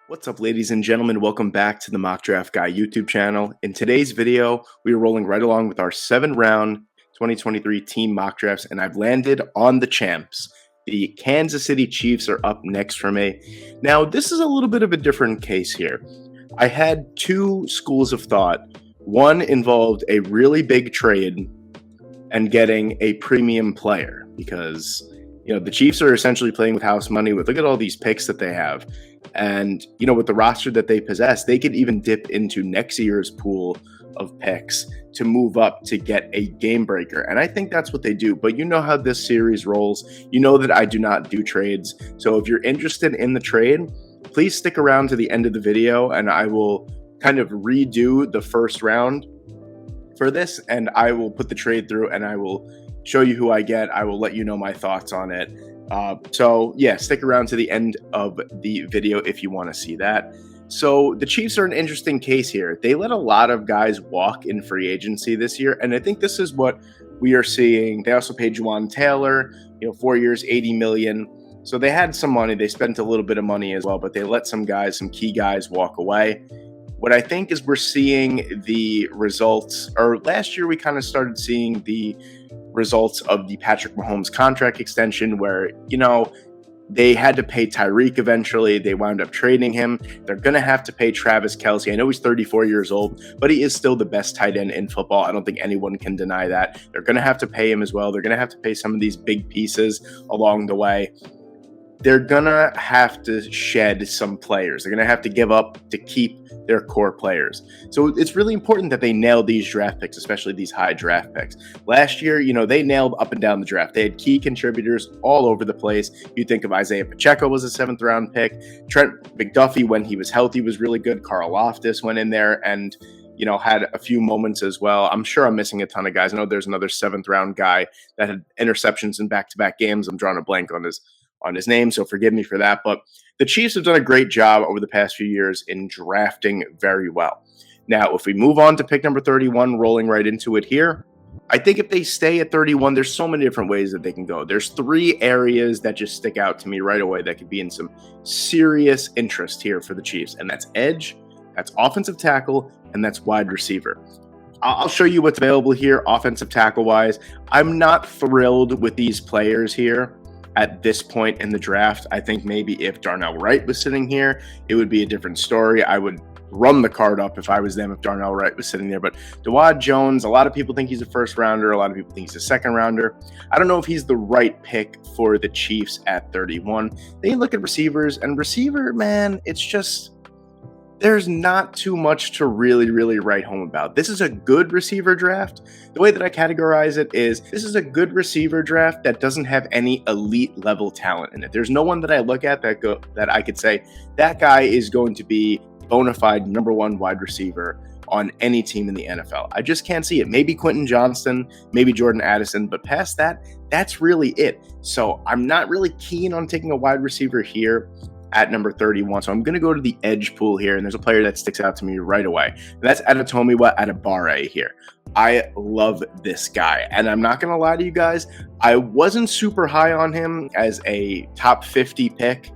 What's up, ladies and gentlemen? Welcome back to the Mock Draft Guy YouTube channel. In today's video, we are rolling right along with our 7-round 2023 team mock drafts, and I've landed on the champs. The Kansas City Chiefs are up next for me. Now, this is a little bit of a different case here. I had two schools of thought. One involved a really big trade and getting a premium player because, the Chiefs are essentially playing with house money. Look at all these picks that they have. And, with the roster that they possess, they could even dip into next year's pool of picks to move up to get a game breaker. And I think that's what they do. But you know how this series rolls. You know that I do not do trades. So if you're interested in the trade, please stick around to the end of the video and I will kind of redo the first round for this. And I will put the trade through and I will show you who I get. I will let you know my thoughts on it. So stick around to the end of the video if you want to see that. So the Chiefs are an interesting case here. They let a lot of guys walk in free agency this year, and I think this is what we are seeing. They also paid Juwan Taylor, 4 years, $80 million. So they had some money. They spent a little bit of money as well, but they let some key guys walk away. What I think is we're seeing the results, or last year we kind of started seeing the results of the Patrick Mahomes contract extension where, they had to pay Tyreek eventually. They wound up trading him. They're going to have to pay Travis Kelce. I know he's 34 years old, but he is still the best tight end in football. I don't think anyone can deny that. They're going to have to pay him as well. They're going to have to pay some of these big pieces along the way. They're going to have to shed some players. They're going to have to give up to keep their core players. So it's really important that they nail these draft picks, especially these high draft picks. Last year, they nailed up and down the draft. They had key contributors all over the place. You think of Isaiah Pacheco was a 7th round pick. Trent McDuffie, when he was healthy, was really good. Karl Loftus went in there and had a few moments as well. I'm sure I'm missing a ton of guys. I know there's another 7th round guy that had interceptions in back-to-back games. I'm drawing a blank on his name, so forgive me for that. But the Chiefs have done a great job over the past few years in drafting very well. Now, if we move on to pick number 31, rolling right into it here, I think if they stay at 31, there's so many different ways that they can go. There's 3 areas that just stick out to me right away that could be in some serious interest here for the Chiefs, and that's edge, that's offensive tackle, and that's wide receiver. I'll show you what's available here offensive tackle-wise. I'm not thrilled with these players here at this point in the draft. I think maybe if Darnell Wright was sitting here, it would be a different story. I would run the card up if I was them, if Darnell Wright was sitting there. But Dawand Jones, a lot of people think he's a 1st rounder. A lot of people think he's a 2nd rounder. I don't know if he's the right pick for the Chiefs at 31. Then you look at receivers, and receiver, man, it's just, there's not too much to really, really write home about. This is a good receiver draft. The way that I categorize it is this is a good receiver draft that doesn't have any elite level talent in it. There's no one that I look at that I could say that guy is going to be bona fide number 1 wide receiver on any team in the NFL. I just can't see it. Maybe Quentin Johnston, maybe Jordan Addison, but past that, that's really it. So I'm not really keen on taking a wide receiver here at number 31. So I'm going to go to the edge pool here, and there's a player that sticks out to me right away. And that's Adetomiwa Adebawore here. I love this guy, and I'm not going to lie to you guys, I wasn't super high on him as a top 50 pick,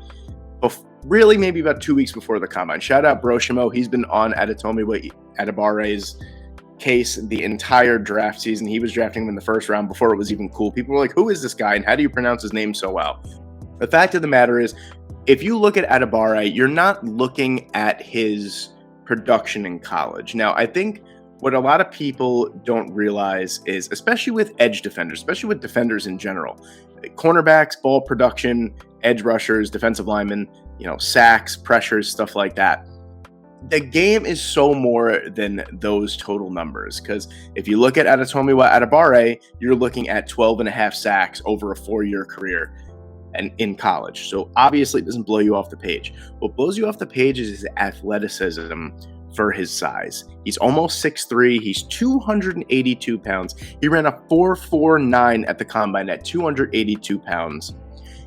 really maybe about 2 weeks before the combine. Shout out Broshimo. He's been on Adetomiwa Adebawore's case the entire draft season. He was drafting him in the 1st round before it was even cool. People were like, who is this guy, and how do you pronounce his name so well? The fact of the matter is, if you look at Adebawore, you're not looking at his production in college. Now, I think what a lot of people don't realize is, especially with edge defenders, especially with defenders in general, cornerbacks, ball production, edge rushers, defensive linemen, sacks, pressures, stuff like that. The game is so more than those total numbers, because if you look at Adetomiwa Adebawore, you're looking at 12.5 sacks over a 4-year career and in college. So obviously it doesn't blow you off the page. What blows you off the page is his athleticism for his size. He's almost 6'3". He's 282 pounds. He ran a 4.49 at the combine at 282 pounds.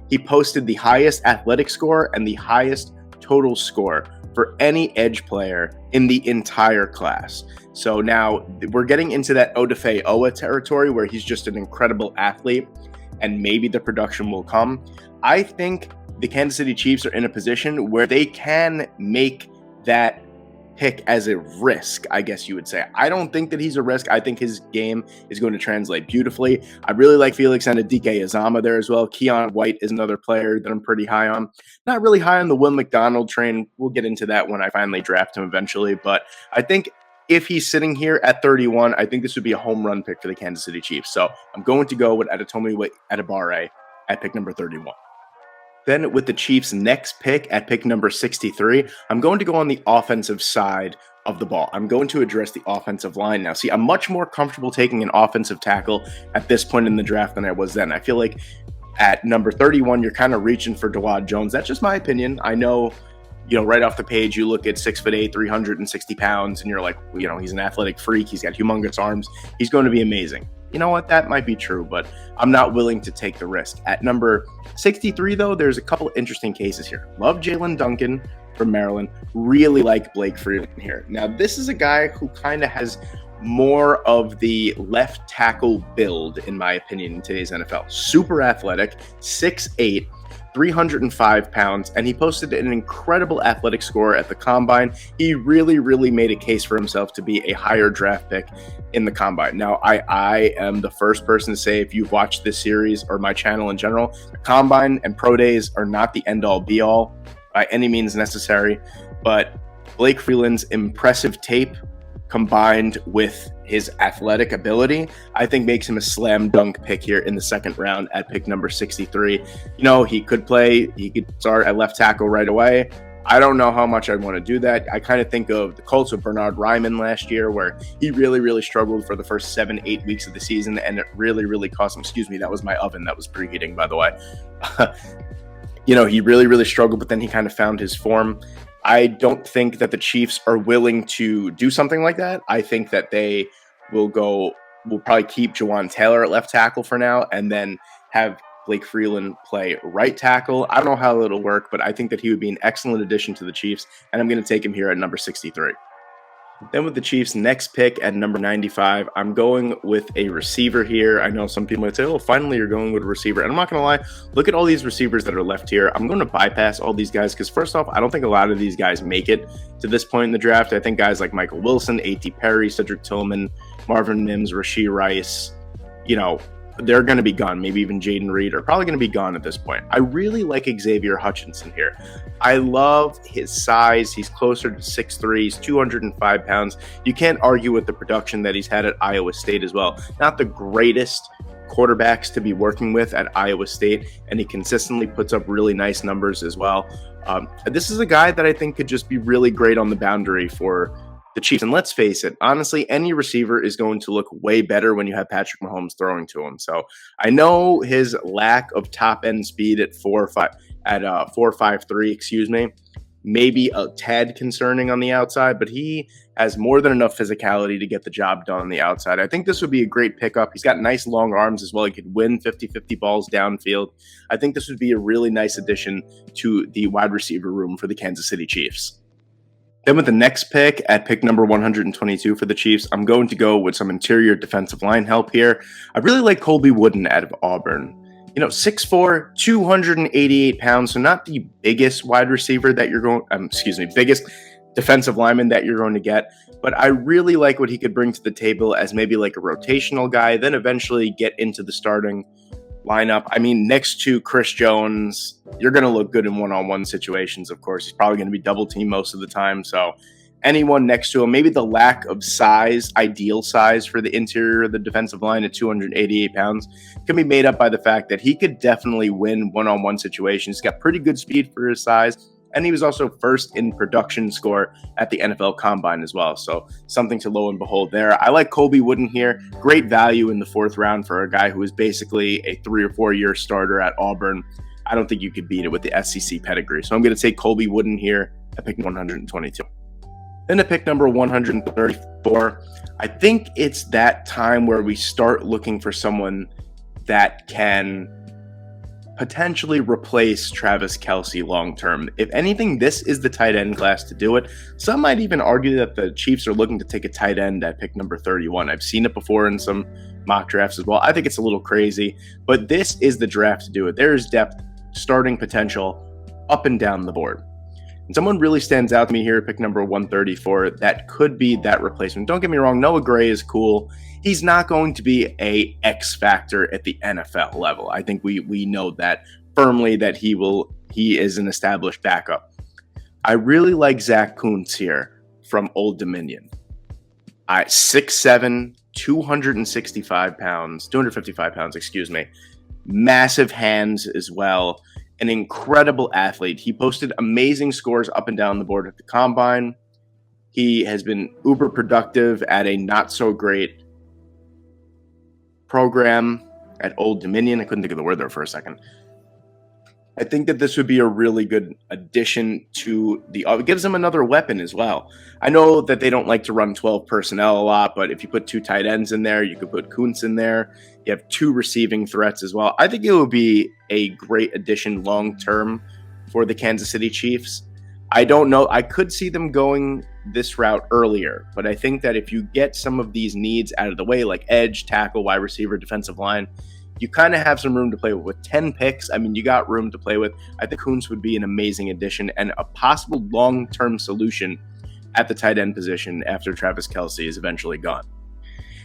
He posted the highest athletic score and the highest total score for any edge player in the entire class. So now we're getting into that Odafe Owa territory where he's just an incredible athlete and maybe the production will come. I think the Kansas City Chiefs are in a position where they can make that pick as a risk, I guess you would say. I don't think that he's a risk. I think his game is going to translate beautifully. I really like Felix Anudike-Uzomah there as well. Keon White is another player that I'm pretty high on. Not really high on the Will McDonald train. We'll get into that when I finally draft him eventually. But I think if he's sitting here at 31, I think this would be a home run pick for the Kansas City Chiefs. So I'm going to go with Adetomiwa Adebawore at pick number 31. Then with the Chiefs' next pick at pick number 63, I'm going to go on the offensive side of the ball. I'm going to address the offensive line now. See, I'm much more comfortable taking an offensive tackle at this point in the draft than I was then. I feel like at number 31, you're kind of reaching for Dawand Jones. That's just my opinion. I know, right off the page, you look at 6'8", 360 pounds, and you're like, he's an athletic freak. He's got humongous arms. He's going to be amazing. You know what? That might be true, but I'm not willing to take the risk. At number 63, though, there's a couple interesting cases here. Love Jalen Duncan from Maryland. Really like Blake Freeland here. Now, this is a guy who kind of has more of the left tackle build, in my opinion, in today's NFL. Super athletic, 6'8", 305 pounds, and he posted an incredible athletic score at the Combine. He really, really made a case for himself to be a higher draft pick in the Combine. Now, I am the first person to say, if you've watched this series or my channel in general, the Combine and Pro Days are not the end-all, be-all by any means necessary, but Blake Freeland's impressive tape combined with his athletic ability, I think makes him a slam dunk pick here in the second round at pick number 63. He could start at left tackle right away. I don't know how much I'd want to do that. I kind of think of the Colts with Bernhard Raimann last year, where he really, really struggled for the first 7-8 weeks of the season, and it really, really cost him. Excuse me, that was my oven that was preheating, by the way. He really, really struggled, but then he kind of found his form. I don't think that the Chiefs are willing to do something like that. I think that they will probably keep Jawan Taylor at left tackle for now, and then have Blake Freeland play right tackle. I don't know how it'll work, but I think that he would be an excellent addition to the Chiefs, and I'm going to take him here at number 63. Then with the Chiefs' next pick at number 95, I'm going with a receiver here. I know some people might say, finally you're going with a receiver. And I'm not going to lie, look at all these receivers that are left here. I'm going to bypass all these guys because, first off, I don't think a lot of these guys make it to this point in the draft. I think guys like Michael Wilson, A.T. Perry, Cedric Tillman, Marvin Mims, Rashee Rice, they're going to be gone. Maybe even Jaden Reed are probably going to be gone at this point. I really like Xavier Hutchinson here. I love his size. He's closer to 6'3". He's 205 pounds. You can't argue with the production that he's had at Iowa State as well. Not the greatest quarterbacks to be working with at Iowa State, and he consistently puts up really nice numbers as well. This is a guy that I think could just be really great on the boundary for the Chiefs. And let's face it, honestly, any receiver is going to look way better when you have Patrick Mahomes throwing to him. So I know his lack of top end speed at 4.53, maybe a tad concerning on the outside, but he has more than enough physicality to get the job done on the outside. I think this would be a great pickup. He's got nice long arms as well. He could win 50-50 balls downfield. I think this would be a really nice addition to the wide receiver room for the Kansas City Chiefs. Then with the next pick at pick number 122 for the Chiefs, I'm going to go with some interior defensive line help here. I really like Colby Wooden out of Auburn. 6'4", 288 pounds, so not the biggest wide receiver that biggest defensive lineman that you're going to get, but I really like what he could bring to the table as maybe like a rotational guy, then eventually get into the starting lineup. I mean, next to Chris Jones, you're going to look good in one-on-one situations, of course. He's probably going to be double-teamed most of the time, so anyone next to him, maybe the lack of size, ideal size for the interior of the defensive line at 288 pounds, can be made up by the fact that he could definitely win one-on-one situations. He's got pretty good speed for his size, and he was also first in production score at the NFL Combine as well. So something to lo and behold there. I like Colby Wooden here. Great value in the fourth round for a guy who is basically a 3 or 4 year starter at Auburn. I don't think you could beat it with the SEC pedigree. So I'm going to take Colby Wooden here at pick 122. Then at pick number 134, I think it's that time where we start looking for someone that can potentially replace Travis Kelce long-term. If anything, this is the tight end class to do it. Some might even argue that the Chiefs are looking to take a tight end at pick number 31. I've seen it before in some mock drafts as well. I think it's a little crazy, but this is the draft to do it. There is depth, starting potential up and down the board. And someone really stands out to me here at pick number 134 that could be that replacement. Don't get me wrong, Noah Gray is cool. He's not going to be a X factor at the NFL level. I think we know that firmly that he is an established backup. I really like Zach Kuntz here from Old Dominion. 6'7", 265 pounds, 255 pounds, excuse me. Massive hands as well. An incredible athlete. He posted amazing scores up and down the board at the combine. He has been uber productive at a not so great program at Old Dominion. I couldn't think of the word there for a second. I think that this would be a really good addition to it gives them another weapon as well. I know that they don't like to run 12 personnel a lot, but if you put 2 tight ends in there, you could put Kuntz in there. You have 2 receiving threats as well. I think it would be a great addition long term for the Kansas City Chiefs. I don't know. I could see them going this route earlier, but I think that if you get some of these needs out of the way, like edge, tackle, wide receiver, defensive line, you kind of have some room to play with. 10 picks, I mean, you got room to play with. I think Kuntz would be an amazing addition and a possible long-term solution at the tight end position after Travis Kelce is eventually gone.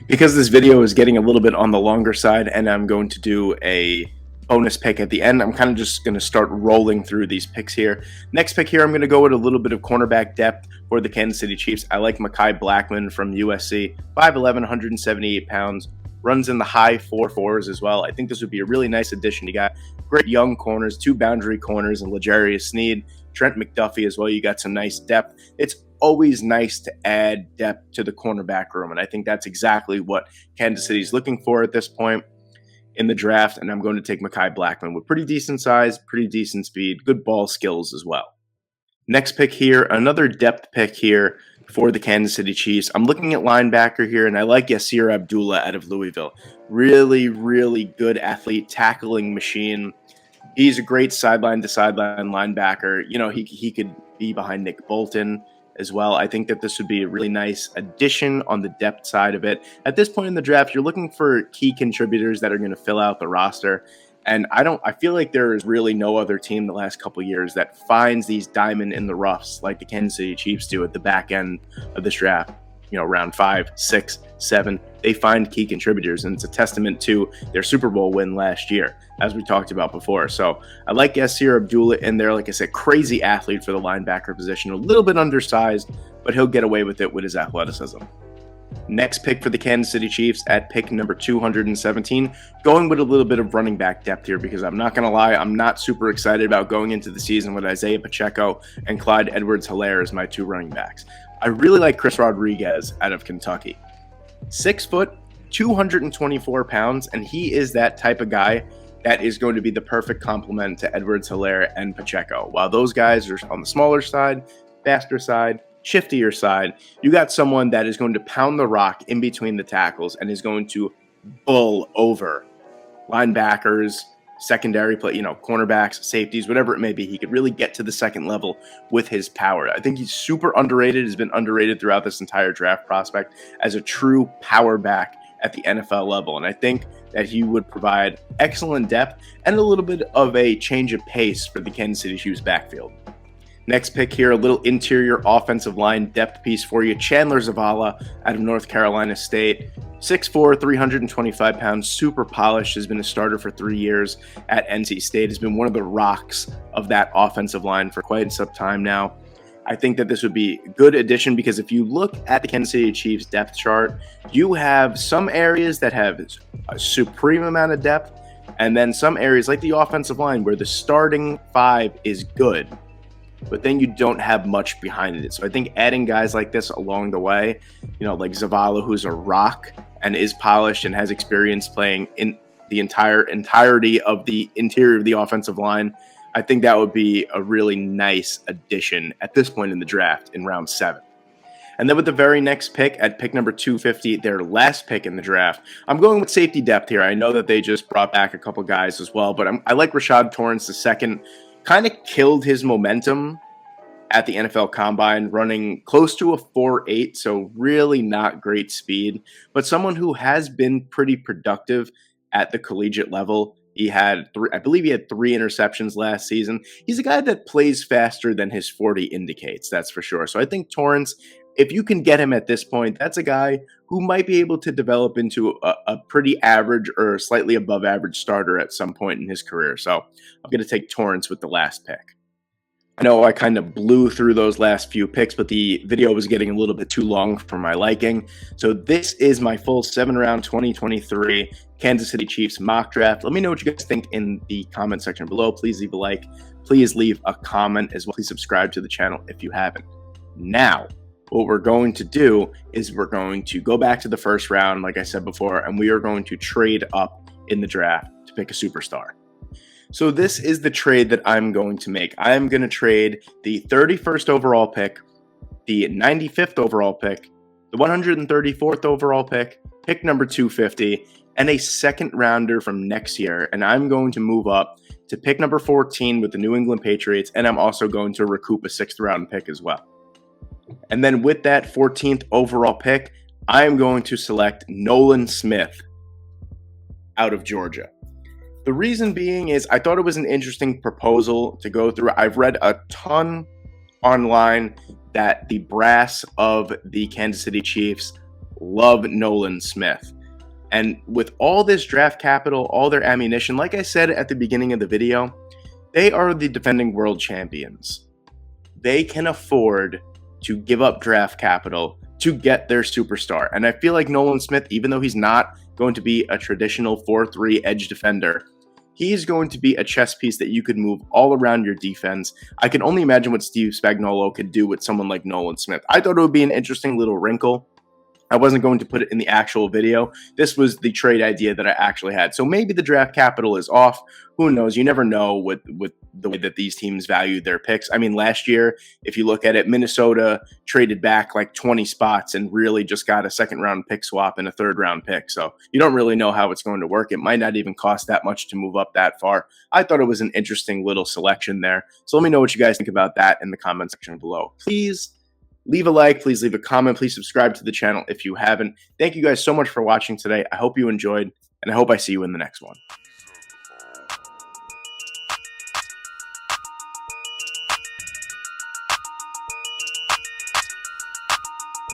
Because this video is getting a little bit on the longer side and I'm going to do a bonus pick at the end, I'm kind of just going to start rolling through these picks here. Next pick here, I'm going to go with a little bit of cornerback depth for the Kansas City Chiefs. I like Mekhi Blackmon from USC, 5'11", 178 pounds. Runs in the high 4.4s as well. I think this would be a really nice addition. You got great young corners, 2 boundary corners, and L'Jarius Sneed, Trent McDuffie as well. You got some nice depth. It's always nice to add depth to the cornerback room, and I think that's exactly what Kansas City is looking for at this point in the draft, and I'm going to take Mekhi Blackmon with pretty decent size, pretty decent speed, good ball skills as well. Next pick here, another depth pick here for the Kansas City Chiefs. I'm looking at linebacker here, and I like Yasir Abdullah out of Louisville. Really, really good athlete, tackling machine. He's a great sideline-to-sideline linebacker. You know, he could be behind Nick Bolton as well. I think that this would be a really nice addition on the depth side of it. At this point in the draft, you're looking for key contributors that are going to fill out the roster. And I feel like there is really no other team the last couple of years that finds these diamond in the roughs like the Kansas City Chiefs do at the back end of this draft. You know, round 5, 6, 7, they find key contributors, and it's a testament to their Super Bowl win last year, as we talked about before. So I like Yasir Abdullah in there. Like I said, crazy athlete for the linebacker position, a little bit undersized, but he'll get away with it with his athleticism. Next pick for the Kansas City Chiefs at pick number 217, going with a little bit of running back depth here because I'm not going to lie, I'm not super excited about going into the season with Isaiah Pacheco and Clyde Edwards-Helaire as my 2 running backs. I really like Chris Rodriguez out of Kentucky. 6 foot, 224 pounds, and he is that type of guy that is going to be the perfect complement to Edwards-Helaire and Pacheco. While those guys are on the smaller side, faster side, shiftier side, you got someone that is going to pound the rock in between the tackles and is going to bull over linebackers, secondary play, cornerbacks, safeties, whatever it may be. He could really get to the second level with his power. I think he's super underrated, has been underrated throughout this entire draft prospect as a true power back at the NFL level. And I think that he would provide excellent depth and a little bit of a change of pace for the Kansas City Chiefs backfield. Next pick here, a little interior offensive line depth piece for you. Chandler Zavala out of North Carolina State. 6'4", 325 pounds, super polished, has been a starter for 3 years at NC State, has been one of the rocks of that offensive line for quite some time now. I think that this would be a good addition because if you look at the Kansas City Chiefs depth chart, you have some areas that have a supreme amount of depth, and then some areas like the offensive line where the starting 5 is good, but then you don't have much behind it. So I think adding guys like this along the way, like Zavala, who's a rock and is polished and has experience playing in the entirety of the interior of the offensive line, I think that would be a really nice addition at this point in the draft in round 7. And then with the very next pick at pick number 250, their last pick in the draft, I'm going with safety depth here. I know that they just brought back a couple guys as well, but I like Rashad Torrance II. Kind of killed his momentum at the NFL Combine, running close to a 4.8, so really not great speed, but someone who has been pretty productive at the collegiate level. I believe he had 3 interceptions last season. He's a guy that plays faster than his 40 indicates, that's for sure. So I think Torrance, if you can get him at this point, that's a guy who might be able to develop into a pretty average or slightly above average starter at some point in his career. So I'm going to take Torrance with the last pick. I know I kind of blew through those last few picks, but the video was getting a little bit too long for my liking. So this is my full 7-round 2023 Kansas City Chiefs mock draft. Let me know what you guys think in the comment section below. Please leave a like. Please leave a comment as well. Please subscribe to the channel if you haven't. Now, what we're going to do is we're going to go back to the first round, like I said before, and we are going to trade up in the draft to pick a superstar. So this is the trade that I'm going to make. I am going to trade the 31st overall pick, the 95th overall pick, the 134th overall pick, pick number 250, and a second rounder from next year. And I'm going to move up to pick number 14 with the New England Patriots, and I'm also going to recoup a 6th round pick as well. And then with that 14th overall pick, I am going to select Nolan Smith out of Georgia. The reason being is I thought it was an interesting proposal to go through. I've read a ton online that the brass of the Kansas City Chiefs love Nolan Smith. And with all this draft capital, all their ammunition, like I said at the beginning of the video, they are the defending world champions. They can afford to give up draft capital to get their superstar. And I feel like Nolan Smith, even though he's not going to be a traditional 4-3 edge defender, he's going to be a chess piece that you could move all around your defense. I can only imagine what Steve Spagnuolo could do with someone like Nolan Smith. I thought it would be an interesting little wrinkle. I wasn't going to put it in the actual video. This was the trade idea that I actually had. So maybe the draft capital is off. Who knows? You never know with the way that these teams value their picks. I mean, last year, if you look at it, Minnesota traded back like 20 spots and really just got a 2nd-round pick swap and a 3rd-round pick. So you don't really know how it's going to work. It might not even cost that much to move up that far. I thought it was an interesting little selection there. So let me know what you guys think about that in the comment section below. Please leave a like, please leave a comment, please subscribe to the channel if you haven't. Thank you guys so much for watching today. I hope you enjoyed, and I hope I see you in the next one.